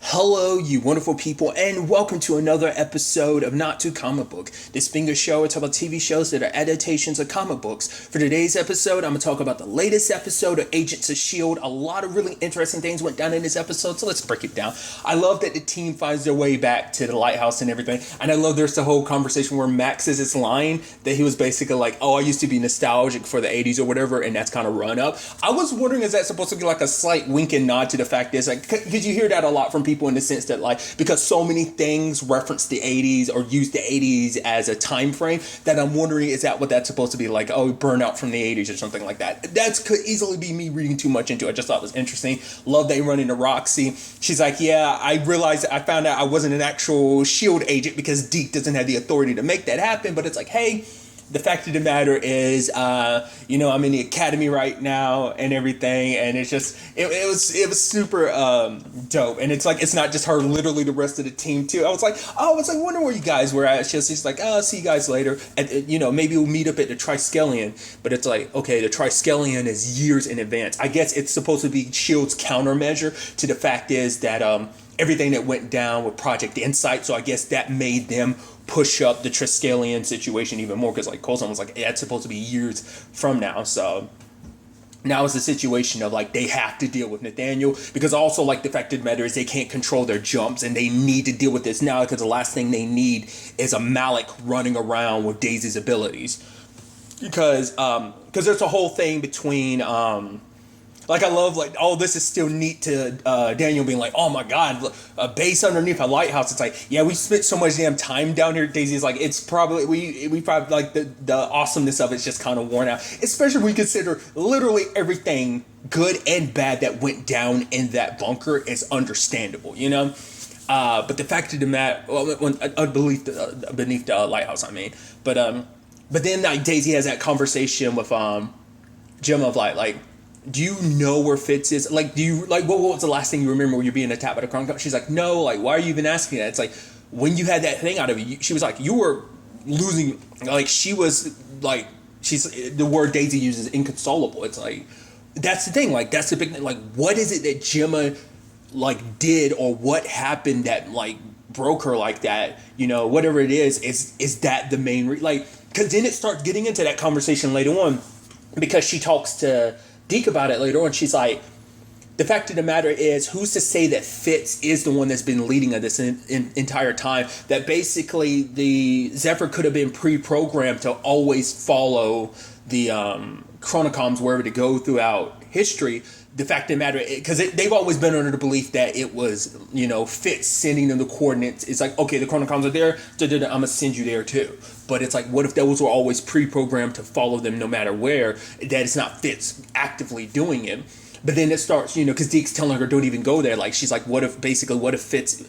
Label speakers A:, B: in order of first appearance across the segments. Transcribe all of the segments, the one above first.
A: Hello, you wonderful people, and welcome to another episode of Not Too Comic Book. This being a show, I talk about TV shows that are adaptations of comic books. For today's episode, I'm going to talk about the latest episode of Agents of S.H.I.E.L.D. A lot of really interesting things went down in this episode, so let's break it down. I love that the team finds their way back to the lighthouse and everything, and I love there's the whole conversation where Max says this line that he was basically like, oh, I used to be nostalgic for the 80s or whatever, and that's kind of run up. I was wondering, is that supposed to be like a slight wink and nod to the fact is, like, because you hear that a lot from people in the sense that, like, because so many things reference the 80s or use the 80s as a time frame, that I'm wondering, is that what that's supposed to be like? Oh, burnout from the 80s or something like that. That could easily be me reading too much into it. I just thought it was interesting. Love they run into Roxy. She's like, yeah, I realized, I found out I wasn't an actual S.H.I.E.L.D. agent because Deke doesn't have the authority to make that happen. But it's like, hey, the fact of the matter is, I'm in the academy right now and everything, and it's just it was super dope. And it's like, it's not just her, literally the rest of the team too. I was like, wonder where you guys were at. She's like, oh, I'll see you guys later, and maybe we'll meet up at the Triskelion. But it's like, okay, the Triskelion is years in advance. I guess it's supposed to be S.H.I.E.L.D.'s countermeasure to the fact is that everything that went down with Project Insight. So I guess that made them push up the Triskelion situation even more, because like Coulson was like, that's supposed to be years from now. So now it's a situation of like, they have to deal with Nathaniel, because also like the fact of the matter is they can't control their jumps, and they need to deal with this now, because the last thing they need is a Malik running around with Daisy's abilities, because there's a whole thing between like, I love, like, oh, this is still neat to Daniel being like, oh my god, a base underneath a lighthouse. It's like, yeah, we spent so much damn time down here. Daisy's like, it's probably, we probably, like, the awesomeness of it's just kind of worn out. Especially when we consider literally everything, good and bad, that went down in that bunker is understandable, you know? But the fact of the matter, beneath the lighthouse, I mean. But then, like, Daisy has that conversation with Jim of like, do you know where Fitz is? Like, do you, like, what was the last thing you remember when you're being attacked by the Chronicle? She's like, no, like, why are you even asking that? It's like, when you had that thing out of you, she was like, you were losing, like, she was, like, she's, the word Daisy uses, inconsolable. It's like, that's the thing, like, that's the big thing, like, what is it that Gemma, like, did, or what happened that, like, broke her like that, whatever it is that the main, like, because then it starts getting into that conversation later on, because she talks to Deke about it later on. She's like, the fact of the matter is, who's to say that Fitz is the one that's been leading this entire time? That basically the Zephyr could have been pre-programmed to always follow the Chronocoms wherever to go throughout history. The fact of the matter, because they've always been under the belief that it was, Fitz sending them the coordinates. It's like, okay, the Chronocoms are there, I'm going to send you there too. But it's like, what if those were always pre-programmed to follow them no matter where, that it's not Fitz actively doing it? But then it starts, because Deke's telling her, don't even go there. Like, she's like, what if Fitz,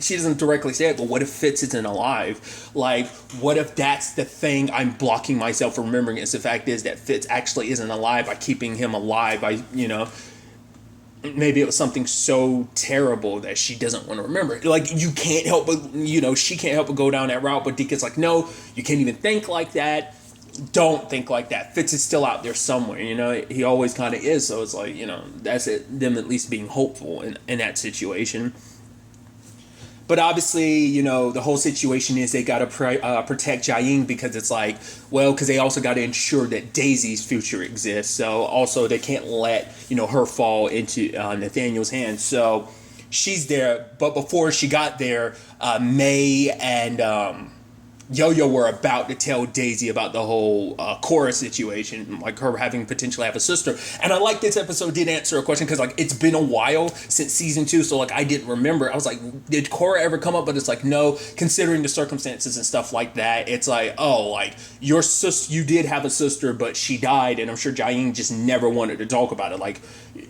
A: she doesn't directly say it, but what if Fitz isn't alive? Like, what if that's the thing I'm blocking myself from remembering? Is the fact is that Fitz actually isn't alive by keeping him alive by, maybe it was something so terrible that she doesn't want to remember. Like, you can't help but, she can't help but go down that route. But Deke is like, no, you can't even think like that. Don't think like that. Fitz is still out there somewhere, He always kind of is. So it's like, that's it, them at least being hopeful in that situation. But obviously, the whole situation is they got to protect Jiaying, because it's like, well, because they also got to ensure that Daisy's future exists. So also they can't let, her fall into Nathaniel's hands. So she's there. But before she got there, May and Yo-Yo were about to tell Daisy about the whole Cora situation, like her having potentially have a sister. And I like this episode did answer a question, because like, it's been a while since season 2, so like, I didn't remember. I was like, did Cora ever come up? But it's like, no, considering the circumstances and stuff like that, it's like, oh, like, your sister, you did have a sister, but she died, and I'm sure Jiaying just never wanted to talk about it. Like,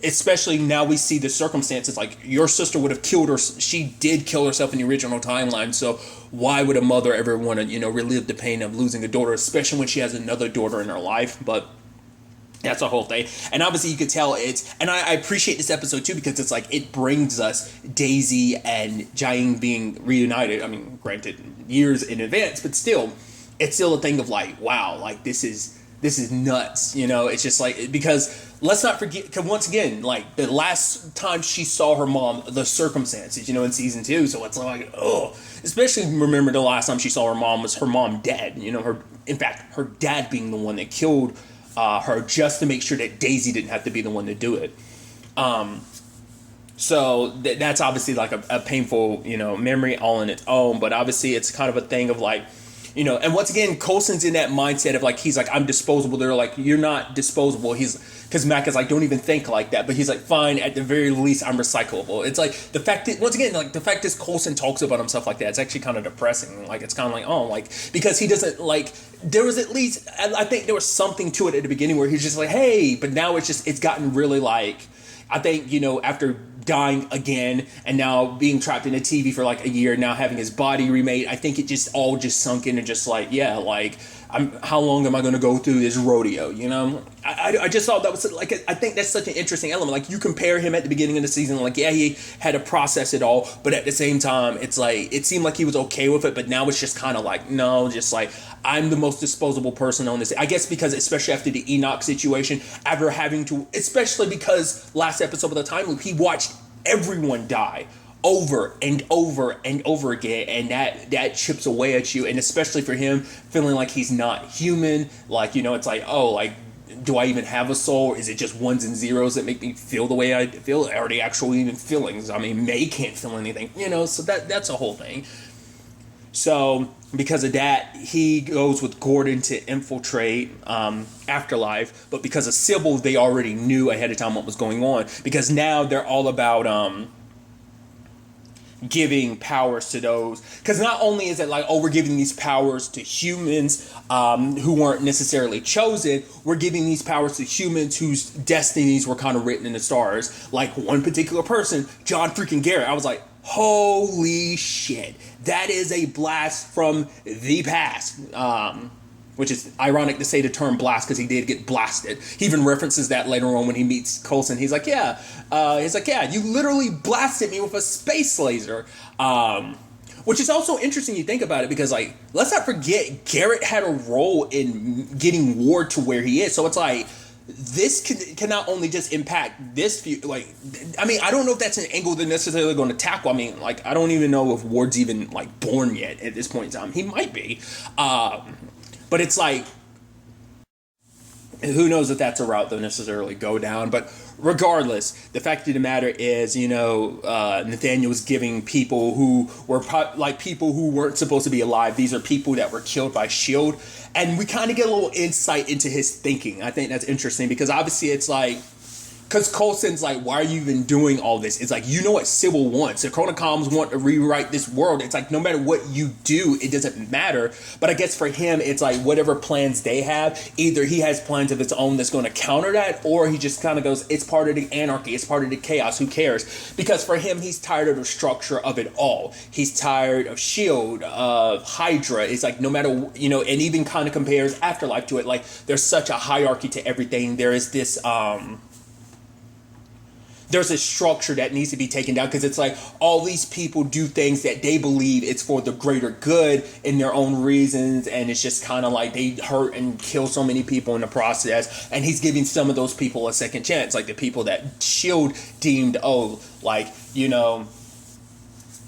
A: especially now we see the circumstances, like, your sister would have killed her, she did kill herself in the original timeline, so why would a mother ever want to, relive the pain of losing a daughter, especially when she has another daughter in her life? But that's a whole thing. And obviously you could tell and I appreciate this episode too, because it's like, it brings us Daisy and Jiaying being reunited. I mean, granted, years in advance, but still, it's still a thing of like, wow, like, this is nuts, It's just like, because let's not forget, because once again, like the last time she saw her mom, the circumstances, in season 2, so it's like, oh, especially remember the last time she saw her mom was her mom dead, in fact, her dad being the one that killed her just to make sure that Daisy didn't have to be the one to do it. So that's obviously like a painful, memory all in its own, but obviously it's kind of a thing of like, and once again, Coulson's in that mindset of like, he's like, I'm disposable. They're like, you're not disposable. Because Mac is like, don't even think like that. But he's like, fine, at the very least, I'm recyclable. It's like the fact that, once again, like the fact that Coulson talks about himself like that, it's actually kind of depressing. Like, it's kind of like, oh, like, because he doesn't like, there was at least, I think there was something to it at the beginning where he's just like, hey, but now it's gotten really like, I think, after dying again and now being trapped in a TV for like a year, now having his body remade, I think it just all just sunk in and just like, yeah, like, how long am I going to go through this rodeo, I just thought that was like, I think that's such an interesting element. Like, you compare him at the beginning of the season, like, yeah, he had to process it all, but at the same time, it's like, it seemed like he was okay with it, but now it's just kind of like, no, just like, I'm the most disposable person on this. I guess because, especially after the Enoch situation, after having to, especially because last episode of the Time Loop, he watched everyone die over and over and over again, and that chips away at you, and especially for him feeling like he's not human, like, it's like, oh, like, do I even have a soul? Is it just ones and zeros that make me feel the way I feel? Are they actually even feelings? I mean, May can't feel anything, so that's a whole thing. So because of that, he goes with Gordon to infiltrate Afterlife, but because of Sybil, they already knew ahead of time what was going on, because now they're all about giving powers to those, because not only is it like, oh, we're giving these powers to humans who weren't necessarily chosen, we're giving these powers to humans whose destinies were kind of written in the stars. Like one particular person, John freaking Garrett, I was like, holy shit, that is a blast from the past. Which is ironic to say the term blast, because he did get blasted. He even references that later on when he meets Coulson. He's like, yeah, you literally blasted me with a space laser. Which is also interesting, you think about it, because, like, let's not forget, Garrett had a role in getting Ward to where he is. So it's like, this can not only just impact this few, like, I mean, I don't know if that's an angle they're necessarily going to tackle. I mean, like, I don't even know if Ward's even, like, born yet at this point in time. He might be. But it's like, who knows if that's a route they'll necessarily go down. But regardless, the fact of the matter is, Nathaniel was giving people who were people who weren't supposed to be alive. These are people that were killed by S.H.I.E.L.D. And we kind of get a little insight into his thinking. I think that's interesting, because obviously it's like, because Coulson's like, why are you even doing all this? It's like, you know what Sybil wants. The Chronocoms want to rewrite this world. It's like, no matter what you do, it doesn't matter. But I guess for him, it's like, whatever plans they have, either he has plans of his own that's going to counter that, or he just kind of goes, it's part of the anarchy, it's part of the chaos, who cares? Because for him, he's tired of the structure of it all. He's tired of S.H.I.E.L.D., of Hydra. It's like, no matter, and even kind of compares Afterlife to it. Like, there's such a hierarchy to everything. There is this, there's a structure that needs to be taken down, because it's like, all these people do things that they believe it's for the greater good in their own reasons, and it's just kind of like they hurt and kill so many people in the process, and he's giving some of those people a second chance, like the people that S.H.I.E.L.D. deemed, oh, like,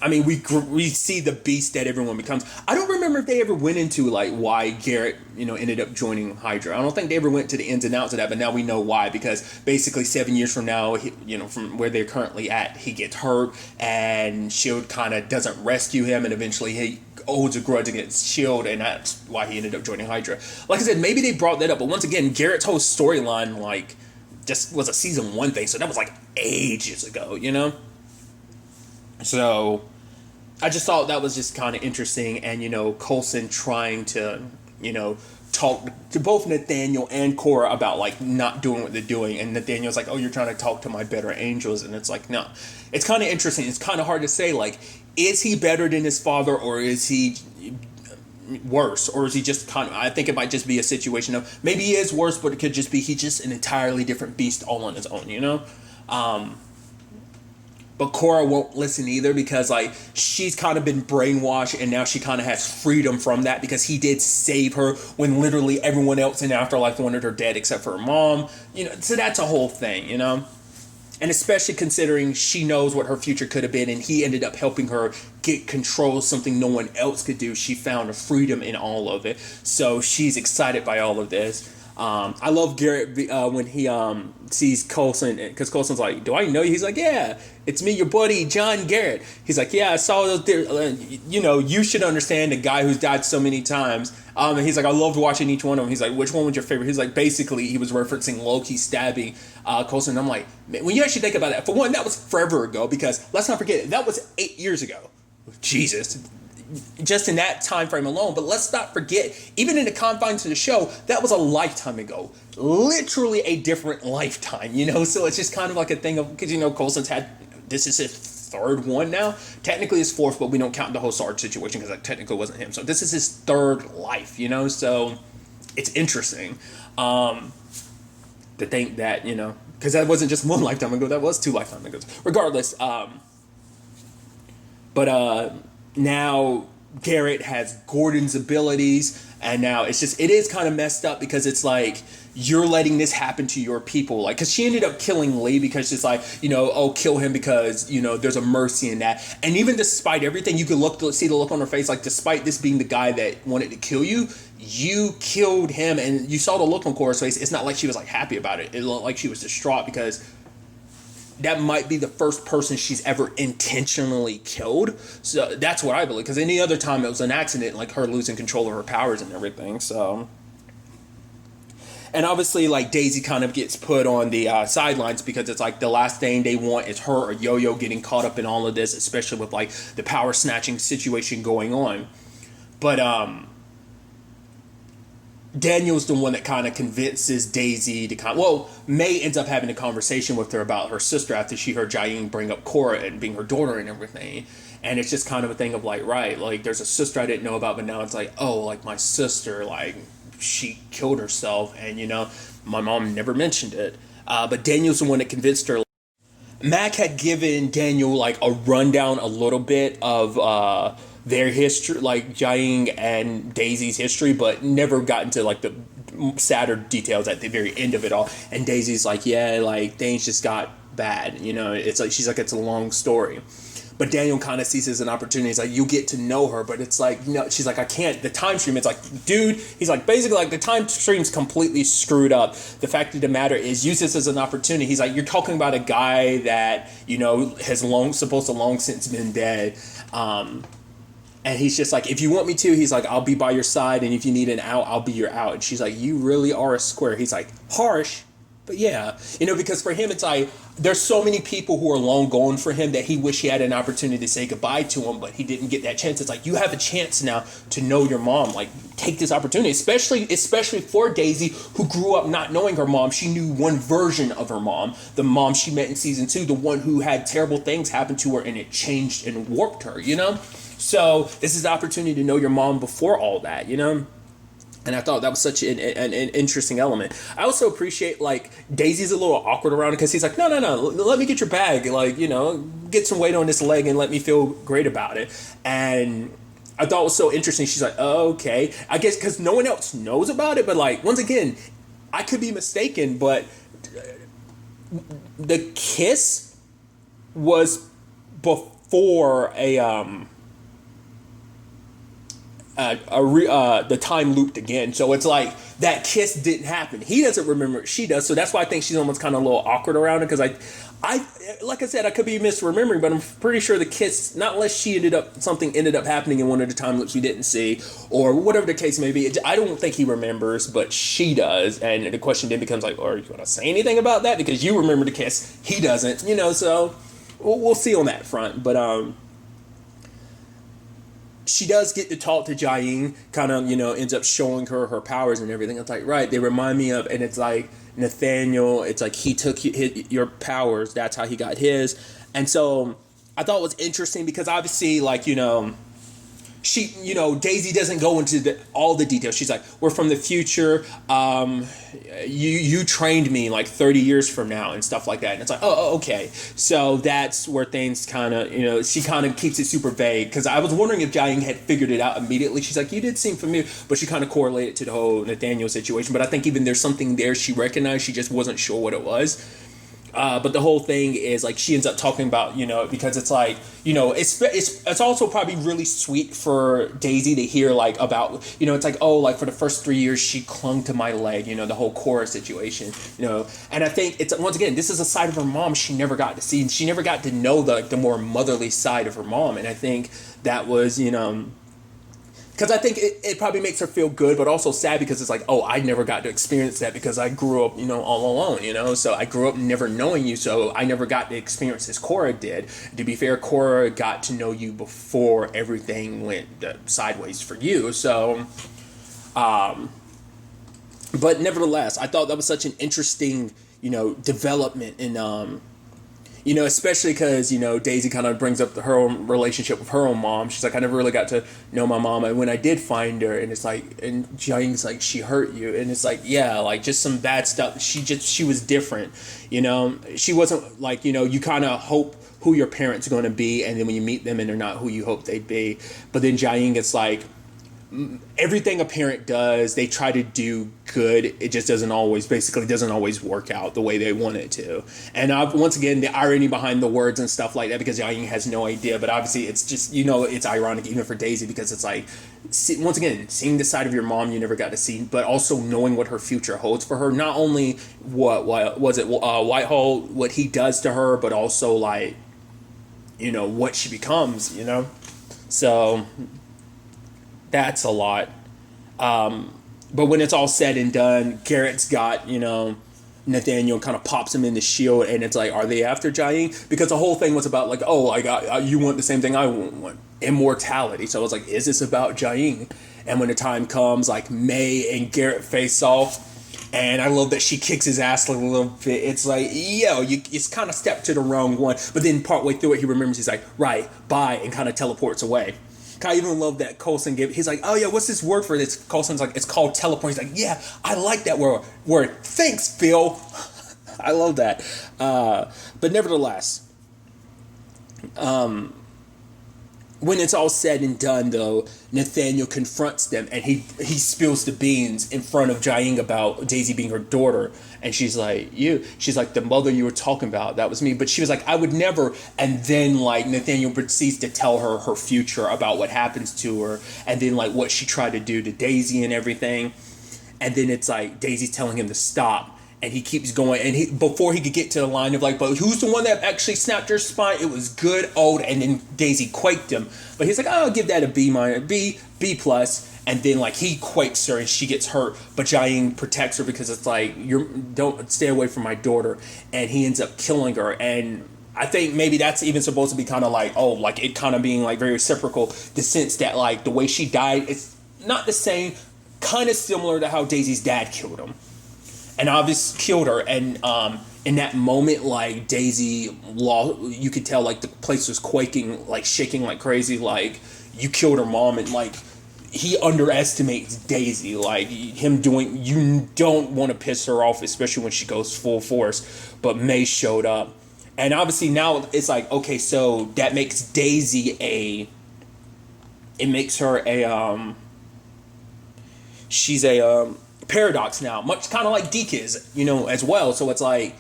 A: I mean, we see the beast that everyone becomes. I don't remember if they ever went into, like, why Garrett, ended up joining Hydra. I don't think they ever went to the ins and outs of that, but now we know why, because basically 7 years from now, from where they're currently at, he gets hurt, and S.H.I.E.L.D. kind of doesn't rescue him, and eventually he holds a grudge against S.H.I.E.L.D., and that's why he ended up joining Hydra. Like I said, maybe they brought that up, but once again, Garrett's whole storyline, like, just was a season 1 thing, so that was, like, ages ago, So I just thought that was just kind of interesting, and Coulson trying to talk to both Nathaniel and Cora about, like, not doing what they're doing, and Nathaniel's like, oh, you're trying to talk to my better angels, and it's like, no. It's kind of interesting. It's kind of hard to say, like, is he better than his father, or is he worse, or is he just kind of, I think it might just be a situation of, maybe he is worse, but it could just be he's just an entirely different beast all on his own, But Cora won't listen either because like she's kind of been brainwashed and now she kind of has freedom from that because he did save her when literally everyone else in Afterlife wanted her dead except for her mom. So that's a whole thing, And especially considering she knows what her future could have been and he ended up helping her get control of something no one else could do. She found a freedom in all of it. So she's excited by all of this. I love Garrett when he sees Coulson, because Coulson's like, do I know you? He's like, yeah, it's me, your buddy, John Garrett. He's like, yeah, I saw those there. You should understand a guy who's died so many times. And he's like, I loved watching each one of them. He's like, which one was your favorite? He's like, basically, he was referencing Loki stabbing Coulson. And I'm like, man, when you actually think about that, for one, that was forever ago, because let's not forget, that was 8 years ago. Jesus. Just in that time frame alone. But let's not forget, even in the confines of the show, that was a lifetime ago. Literally a different lifetime, So it's just kind of like a thing of, because, Coulson's had, this is his third one now. Technically his fourth, but we don't count the whole Sarge situation because that technically wasn't him. So this is his third life, So it's interesting to think that, because that wasn't just one lifetime ago, that was 2 lifetimes ago. Regardless, now Garrett has Gordon's abilities, and now it is kind of messed up because it's like you're letting this happen to your people, like, because she ended up killing Lee because it's like, kill him because there's a mercy in that. And even despite everything, you could see the look on her face, like, despite this being the guy that wanted to kill you, you killed him, and you saw the look on Cora's face. It's not like she was like happy about it. It looked like she was distraught because that might be the first person she's ever intentionally killed. So that's what I believe. Because any other time it was an accident, like her losing control of her powers and everything. So, and obviously, like, Daisy kind of gets put on the sidelines because it's like the last thing they want is her or Yo-Yo getting caught up in all of this, especially with like the power snatching situation going on. But Daniel's the one that kind of convinces Daisy to May ends up having a conversation with her about her sister after she heard Jiaying bring up Cora and being her daughter and everything. And it's just kind of a thing of like, right, like, there's a sister I didn't know about, but now it's like, oh, like, my sister, like, she killed herself, and, my mom never mentioned it. But Daniel's the one that convinced her. Mac had given Daniel, like, a rundown a little bit of their history, like Jiaying and Daisy's history, but never got into like the sadder details at the very end of it all. And Daisy's like, yeah, like, things just got bad, it's like, she's like, it's a long story. But Daniel kind of sees it as an opportunity. He's like, you get to know her, but it's like, she's like, I can't, the time stream, it's like, dude, he's like, basically, like, the time stream's completely screwed up. The fact of the matter is, use this as an opportunity. He's like, you're talking about a guy that, has supposed to long since been dead. And he's just like, if you want me to, he's like, I'll be by your side. And if you need an out, I'll be your out. And she's like, you really are a square. He's like, harsh, but yeah. Because for him, it's like, there's so many people who are long gone for him that he wish he had an opportunity to say goodbye to him, but he didn't get that chance. It's like, you have a chance now to know your mom. Like, take this opportunity, especially for Daisy, who grew up not knowing her mom. She knew one version of her mom, the mom she met in season 2, the one who had terrible things happen to her and it changed and warped her, So this is the opportunity to know your mom before all that, And I thought that was such an interesting element. I also appreciate, like, Daisy's a little awkward around it because he's like, no, let me get your bag. Like, get some weight on this leg and let me feel great about it. And I thought it was so interesting. She's like, oh, okay. I guess because no one else knows about it. But, like, once again, I could be mistaken, but the kiss was before the time looped again. So it's like that kiss didn't happen. He doesn't remember it. She does. So that's why I think she's almost kind of a little awkward around it. Because I like I said, I could be misremembering, but I'm pretty sure the kiss, not unless something ended up happening in one of the time loops we didn't see, or whatever the case may be. I don't think he remembers, but she does. And the question then becomes like, are you going to say anything about that? Because you remember the kiss, he doesn't. So we'll see on that front. But she does get to talk to Jiaying, kind of, ends up showing her powers and everything. It's like, right, they remind me of, and it's like Nathaniel, it's like he took your powers, that's how he got his. And so I thought it was interesting because obviously, like, Daisy doesn't go into all the details. She's like, we're from the future. You trained me like 30 years from now and stuff like that. And it's like, oh, okay. So that's where things kind of, she kind of keeps it super vague. Because I was wondering if Jiaying had figured it out immediately. She's like, you did seem familiar. But she kind of correlated to the whole Nathaniel situation. But I think even there's something there she recognized. She just wasn't sure what it was. But the whole thing is like she ends up talking about, because it's like, it's also probably really sweet for Daisy to hear like about, it's like, oh, like for the first 3 years she clung to my leg, the whole Cora situation, and I think it's, once again, this is a side of her mom she never got to see. She never got to know the more motherly side of her mom. And I think that was, because I think it probably makes her feel good, but also sad because it's like, oh, I never got to experience that because I grew up, all alone, so I grew up never knowing you, so I never got to experience as Cora did. To be fair, Cora got to know you before everything went sideways for you, so, but nevertheless, I thought that was such an interesting, development in, especially because, Daisy kind of brings up her own relationship with her own mom. She's like, I never really got to know my mom. And when I did find her, and it's like, and Jiaying's like, she hurt you. And it's like, yeah, like just some bad stuff. She was different, She wasn't like, you kind of hope who your parents are going to be. And then when you meet them and they're not who you hope they'd be. But then Jiaying, it's like, everything a parent does, they try to do good. It just doesn't always work out the way they want it to. And once again, the irony behind the words and stuff like that, because Jiaying has no idea. But obviously, it's just, it's ironic even for Daisy, because it's like, once again, seeing the side of your mom you never got to see, but also knowing what her future holds for her. Not only what was it, Whitehall, what he does to her, but also like, what she becomes. So that's a lot. But when it's all said and done, Garrett's got, Nathaniel kind of pops him in the shield, and it's like, are they after Jiaying? Because the whole thing was about like, oh, you want the same thing I want, immortality. So it's like, is this about Jiaying? And when the time comes, like May and Garrett face off, and I love that she kicks his ass like a little bit. It's like, it's kind of stepped to the wrong one. But then partway through it, he remembers, he's like, right, bye, and kind of teleports away. I even love that Coulson gave. He's like, oh yeah, what's this word for this? Coulson's like, it's called teleport. He's like, yeah, I like that word. Thanks, Phil. I love that. But nevertheless, when it's all said and done, though, Nathaniel confronts them, and he spills the beans in front of Jiaying about Daisy being her daughter. And she's like, she's like, the mother you were talking about, that was me. But she was like, I would never. And then like Nathaniel proceeds to tell her her future about what happens to her, and then like what she tried to do to Daisy and everything. And then it's like Daisy's telling him to stop. And he keeps going, and before he could get to the line of like, but who's the one that actually snapped your spine? It was good old, and then Daisy quaked him. But he's like, oh, I'll give that a B plus. And then like he quakes her, and she gets hurt. But Jiaying protects her because it's like, don't stay away from my daughter. And he ends up killing her. And I think maybe that's even supposed to be kind of like, oh, like it kind of being like very reciprocal. The sense that like the way she died, it's not the same, kind of similar to how Daisy's dad killed him. And obviously killed her, and in that moment, like Daisy, you could tell like the place was quaking, like shaking like crazy. Like you killed her mom, and like he underestimates Daisy. Like you don't want to piss her off, especially when she goes full force. But May showed up, and obviously now it's like, okay, so that makes Daisy makes her she's a paradox now, much kind of like Deke is, as well. So it's like,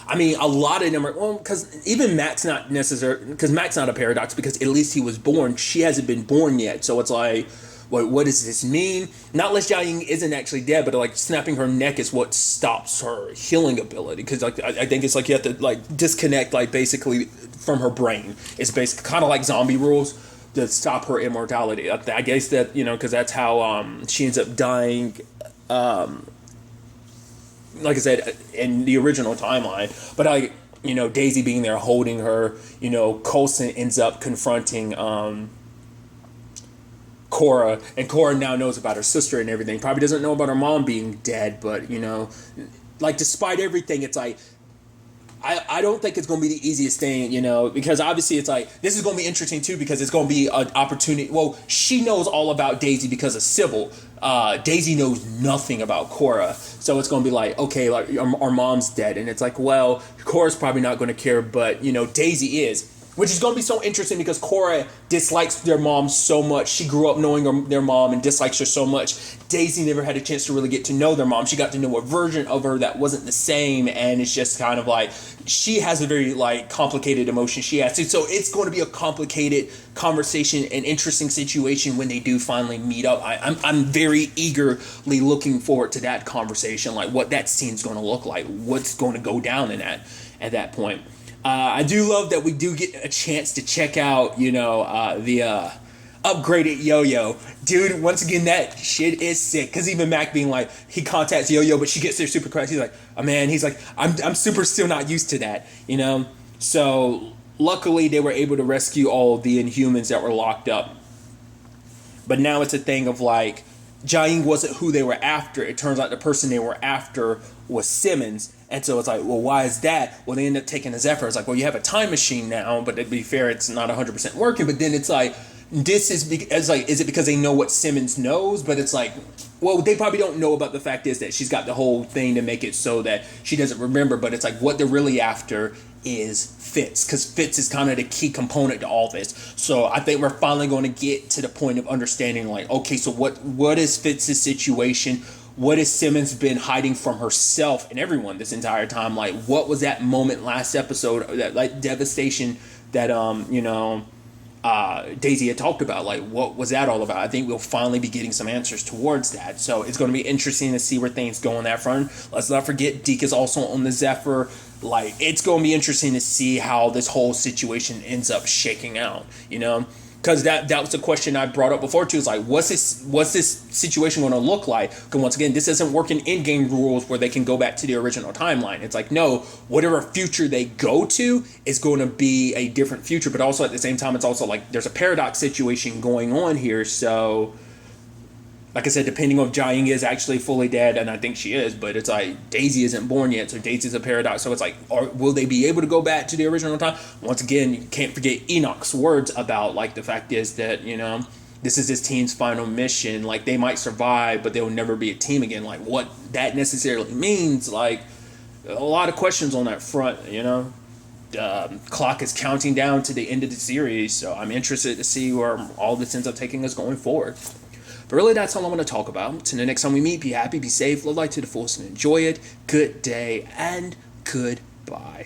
A: I mean, a lot of them are, well, because even Mac's not necessary, because Mac's not a paradox, because at least he was born. She hasn't been born yet. So it's like, what does this mean? Not unless Jiaying isn't actually dead, but like snapping her neck is what stops her healing ability. Because like I think it's like you have to like disconnect like basically from her brain. It's basically kind of like zombie rules to stop her immortality. I guess that, because that's how she ends up dying. Like I said, in the original timeline, but Daisy being there holding her, Coulson ends up confronting Cora, and Cora now knows about her sister and everything. Probably doesn't know about her mom being dead, but like despite everything, it's like I don't think it's going to be the easiest thing, because obviously it's like, this is going to be interesting too, because it's going to be an opportunity. Well, she knows all about Daisy because of Sybil. Daisy knows nothing about Cora. So it's going to be like, okay, like our mom's dead. And it's like, well, Cora's probably not going to care, but, Daisy is. Which is going to be so interesting because Cora dislikes their mom so much. She grew up knowing their mom and dislikes her so much. Daisy never had a chance to really get to know their mom. She got to know a version of her that wasn't the same. And it's just kind of like, she has a very like complicated emotion she has to. So it's going to be a complicated conversation and interesting situation when they do finally meet up. I'm very eagerly looking forward to that conversation. Like what that scene's going to look like. What's going to go down in that at that point. I do love that we do get a chance to check out, the upgraded Yo-Yo. Dude, once again, that shit is sick. Because even Mac being like, he contacts Yo-Yo, but she gets there super crash. He's like, oh man, he's like, I'm super still not used to that, So, luckily, they were able to rescue all the Inhumans that were locked up. But now it's a thing of like, Jiaying wasn't who they were after. It turns out the person they were after was Simmons. And so it's like, well, why is that? Well, they end up taking a Zephyr. It's like, well, you have a time machine now, but to be fair, it's not 100% working. But then it's like, is it because they know what Simmons knows? But it's like, well, they probably don't know about the fact is that she's got the whole thing to make it so that she doesn't remember. But it's like, what they're really after is Fitz, because Fitz is kind of the key component to all this. So I think we're finally going to get to the point of understanding, like, okay, so what is Fitz's situation? What has Simmons been hiding from herself and everyone this entire time? Like, what was that moment last episode, that like devastation that Daisy had talked about? Like, what was that all about? I think we'll finally be getting some answers towards that. So it's going to be interesting to see where things go on that front. Let's not forget Deke is also on the Zephyr. Like, it's going to be interesting to see how this whole situation ends up shaking out, Because that was a question I brought up before too. Is like, what's this situation going to look like? Because once again, this isn't working in-game rules where they can go back to the original timeline. It's like, no, whatever future they go to is going to be a different future. But also at the same time, it's also like there's a paradox situation going on here. So, like I said, depending on if Jiaying is actually fully dead, and I think she is, but it's like Daisy isn't born yet, so Daisy's a paradox. So it's like, will they be able to go back to the original time? Once again, you can't forget Enoch's words about, like, the fact is that, this is this team's final mission. Like, they might survive, but they'll never be a team again. Like, what that necessarily means, like, a lot of questions on that front, clock is counting down to the end of the series, so I'm interested to see where all this ends up taking us going forward. But really, that's all I want to talk about. Until the next time we meet, be happy, be safe, live life to the fullest, and enjoy it. Good day, and goodbye.